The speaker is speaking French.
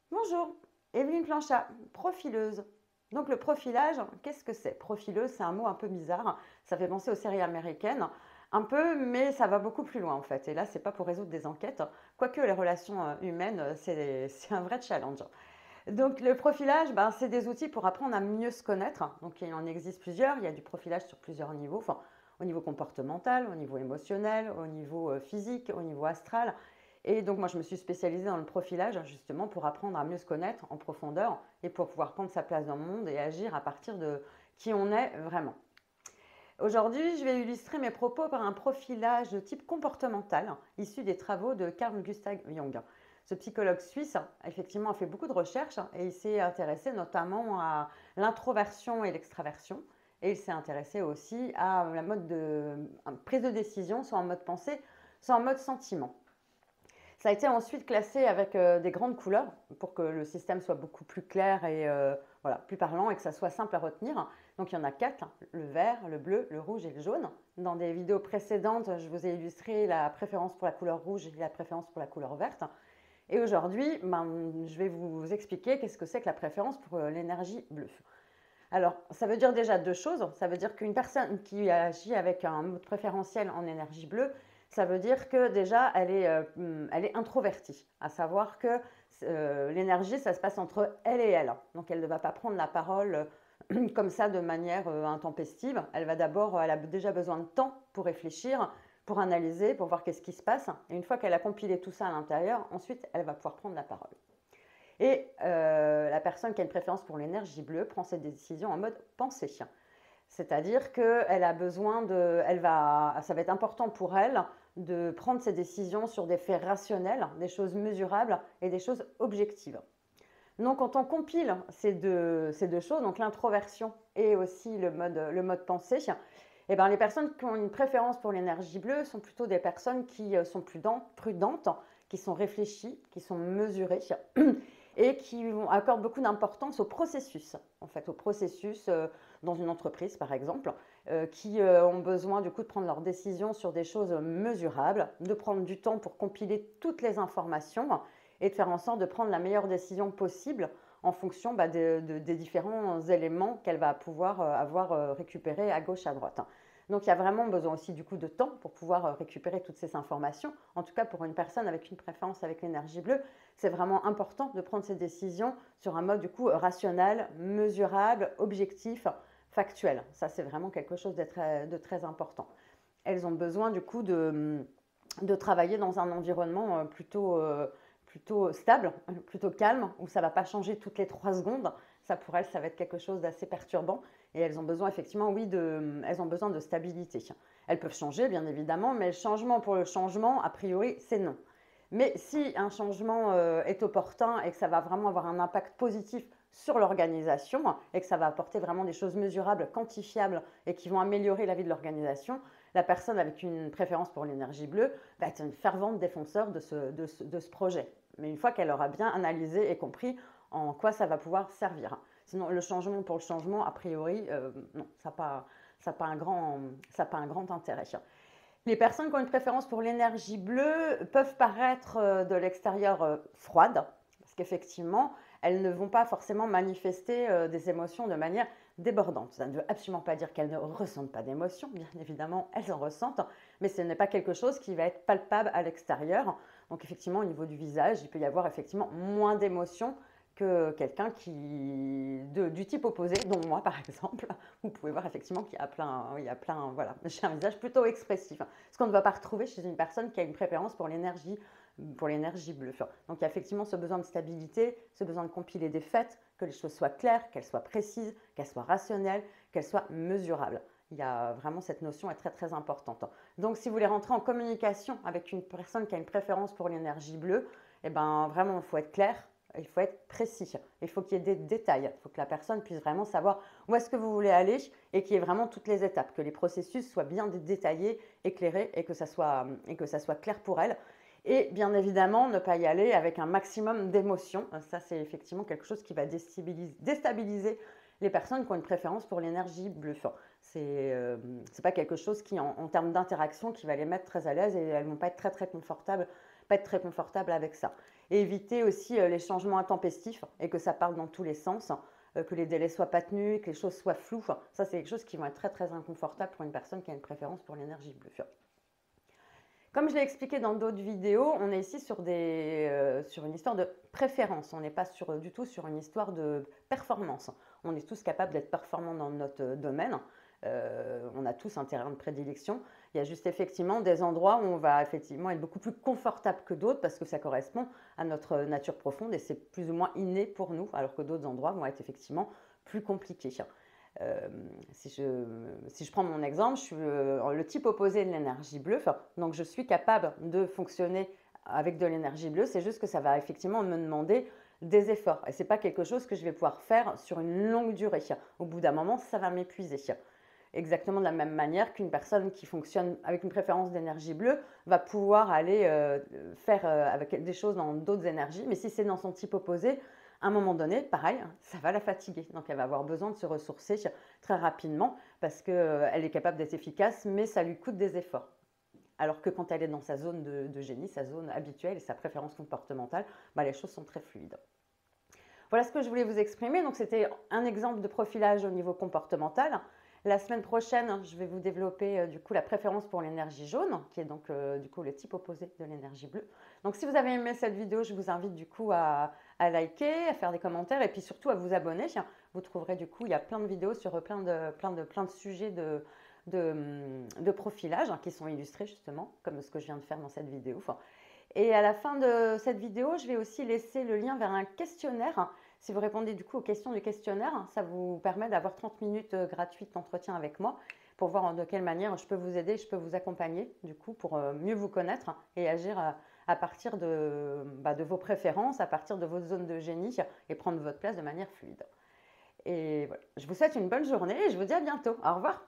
Bonjour, Evelyne Planchat, profileuse. Donc le profilage, qu'est-ce que c'est? Profileuse, c'est un mot un peu bizarre. Ça fait penser aux séries américaines, un peu, mais ça va beaucoup plus loin en fait. Et là, c'est pas pour résoudre des enquêtes, quoique les relations humaines, c'est un vrai challenge. Donc le profilage, ben, c'est des outils pour apprendre à mieux se connaître. Donc il en existe plusieurs. Il y a du profilage sur plusieurs niveaux. Enfin, au niveau comportemental, au niveau émotionnel, au niveau physique, au niveau astral. Et donc moi je me suis spécialisée dans le profilage justement pour apprendre à mieux se connaître en profondeur et pour pouvoir prendre sa place dans le monde et agir à partir de qui on est vraiment. Aujourd'hui, je vais illustrer mes propos par un profilage de type comportemental issu des travaux de Carl Gustav Jung. Ce psychologue suisse, effectivement, a fait beaucoup de recherches et il s'est intéressé notamment à l'introversion et l'extraversion. Et il s'est intéressé aussi à la mode de prise de décision, soit en mode pensée, soit en mode sentiment. Ça a été ensuite classé avec des grandes couleurs pour que le système soit beaucoup plus clair et voilà, plus parlant et que ça soit simple à retenir. Donc il y en a quatre, le vert, le bleu, le rouge et le jaune. Dans des vidéos précédentes, je vous ai illustré la préférence pour la couleur rouge et la préférence pour la couleur verte. Et aujourd'hui, je vais vous expliquer qu'est-ce que c'est que la préférence pour l'énergie bleue. Alors, ça veut dire déjà deux choses. Ça veut dire qu'une personne qui agit avec un mode préférentiel en énergie bleue, ça veut dire que déjà, elle est introvertie. À savoir que l'énergie, ça se passe entre elle et elle. Donc, elle ne va pas prendre la parole comme ça de manière intempestive. Elle a déjà besoin de temps pour réfléchir, pour analyser, pour voir qu'est-ce qui se passe. Et une fois qu'elle a compilé tout ça à l'intérieur, ensuite, elle va pouvoir prendre la parole. Et la personne qui a une préférence pour l'énergie bleue prend ses décisions en mode pensée. C'est-à-dire qu'elle a besoin de, ça va être important pour elle de prendre ses décisions sur des faits rationnels, des choses mesurables et des choses objectives. Donc quand on compile ces deux choses, donc l'introversion et aussi le mode pensée, eh ben, les personnes qui ont une préférence pour l'énergie bleue sont plutôt des personnes qui sont prudentes, qui sont réfléchies, qui sont mesurées et qui accordent beaucoup d'importance au processus, en fait, au processus dans une entreprise par exemple, qui ont besoin du coup de prendre leurs décisions sur des choses mesurables, de prendre du temps pour compiler toutes les informations et de faire en sorte de prendre la meilleure décision possible en fonction des différents éléments qu'elle va pouvoir avoir récupérés à gauche, à droite. Donc il y a vraiment besoin aussi du coup de temps pour pouvoir récupérer toutes ces informations. En tout cas pour une personne avec une préférence avec l'énergie bleue, c'est vraiment important de prendre ces décisions sur un mode du coup rationnel, mesurable, objectif, factuel. Ça c'est vraiment quelque chose de très important. Elles ont besoin du coup de travailler dans un environnement plutôt stable, plutôt calme, où ça ne va pas changer toutes les 3 secondes. Ça pour elles, ça va être quelque chose d'assez perturbant. Et elles ont besoin effectivement, oui, elles ont besoin de stabilité. Elles peuvent changer, bien évidemment, mais le changement pour le changement, a priori, c'est non. Mais si un changement est opportun et que ça va vraiment avoir un impact positif sur l'organisation et que ça va apporter vraiment des choses mesurables, quantifiables et qui vont améliorer la vie de l'organisation, la personne avec une préférence pour l'énergie bleue va être une fervente défenseur de ce projet. Mais une fois qu'elle aura bien analysé et compris en quoi ça va pouvoir servir. Sinon, le changement pour le changement, a priori, non, ça n'a pas, pas un grand intérêt. Les personnes qui ont une préférence pour l'énergie bleue peuvent paraître de l'extérieur froides, parce qu'effectivement, elles ne vont pas forcément manifester des émotions de manière débordante. Ça ne veut absolument pas dire qu'elles ne ressentent pas d'émotions, bien évidemment, elles en ressentent, mais ce n'est pas quelque chose qui va être palpable à l'extérieur. Donc effectivement, au niveau du visage, il peut y avoir effectivement moins d'émotions que quelqu'un du type opposé, dont moi par exemple. Vous pouvez voir effectivement qu'il y a plein, voilà, j'ai un visage plutôt expressif. Ce qu'on ne va pas retrouver chez une personne qui a une préférence pour l'énergie bleue. Donc il y a effectivement ce besoin de stabilité, ce besoin de compiler des faits, que les choses soient claires, qu'elles soient précises, qu'elles soient rationnelles, qu'elles soient mesurables. Il y a vraiment cette notion est très très importante. Donc si vous voulez rentrer en communication avec une personne qui a une préférence pour l'énergie bleue, eh ben vraiment il faut être clair, il faut être précis, il faut qu'il y ait des détails, il faut que la personne puisse vraiment savoir où est-ce que vous voulez aller et qu'il y ait vraiment toutes les étapes, que les processus soient bien détaillés, éclairés et que ça soit clair pour elle. Et bien évidemment, ne pas y aller avec un maximum d'émotions. Ça, c'est effectivement quelque chose qui va déstabiliser les personnes qui ont une préférence pour l'énergie bleue. C'est pas quelque chose qui, en termes d'interaction, qui va les mettre très à l'aise et elles vont pas être très confortables avec ça. et éviter aussi les changements intempestifs et que ça parte dans tous les sens, que les délais soient pas tenus, que les choses soient floues. Ça, c'est quelque chose qui va être très très inconfortable pour une personne qui a une préférence pour l'énergie bleue. Comme je l'ai expliqué dans d'autres vidéos, on est ici sur une histoire de préférence. On n'est pas du tout sur une histoire de performance. On est tous capables d'être performants dans notre domaine. On a tous un terrain de prédilection. Il y a juste effectivement des endroits où on va effectivement être beaucoup plus confortable que d'autres parce que ça correspond à notre nature profonde et c'est plus ou moins inné pour nous, alors que d'autres endroits vont être effectivement plus compliqués. Si je prends mon exemple, je suis le type opposé de l'énergie bleue, donc je suis capable de fonctionner avec de l'énergie bleue, c'est juste que ça va effectivement me demander des efforts et ce n'est pas quelque chose que je vais pouvoir faire sur une longue durée. Au bout d'un moment, ça va m'épuiser. Exactement de la même manière qu'une personne qui fonctionne avec une préférence d'énergie bleue va pouvoir aller faire avec des choses dans d'autres énergies, mais si c'est dans son type opposé, à un moment donné, pareil, ça va la fatiguer. Donc, elle va avoir besoin de se ressourcer très rapidement parce qu'elle est capable d'être efficace, mais ça lui coûte des efforts. Alors que quand elle est dans sa zone de génie, sa zone habituelle et sa préférence comportementale, les choses sont très fluides. Voilà ce que je voulais vous exprimer. Donc, c'était un exemple de profilage au niveau comportemental. La semaine prochaine, je vais vous développer du coup la préférence pour l'énergie jaune, qui est donc du coup le type opposé de l'énergie bleue. Donc si vous avez aimé cette vidéo, je vous invite du coup à liker, à faire des commentaires et puis surtout à vous abonner. Vous trouverez du coup, il y a plein de vidéos sur plein de sujets de profilage qui sont illustrés justement, comme ce que je viens de faire dans cette vidéo. Et à la fin de cette vidéo, je vais aussi laisser le lien vers un questionnaire. Si vous répondez du coup aux questions du questionnaire, ça vous permet d'avoir 30 minutes gratuites d'entretien avec moi pour voir de quelle manière je peux vous aider, je peux vous accompagner du coup pour mieux vous connaître et agir à partir de vos préférences, à partir de votre zone de génie et prendre votre place de manière fluide. Et voilà, je vous souhaite une bonne journée et je vous dis à bientôt. Au revoir.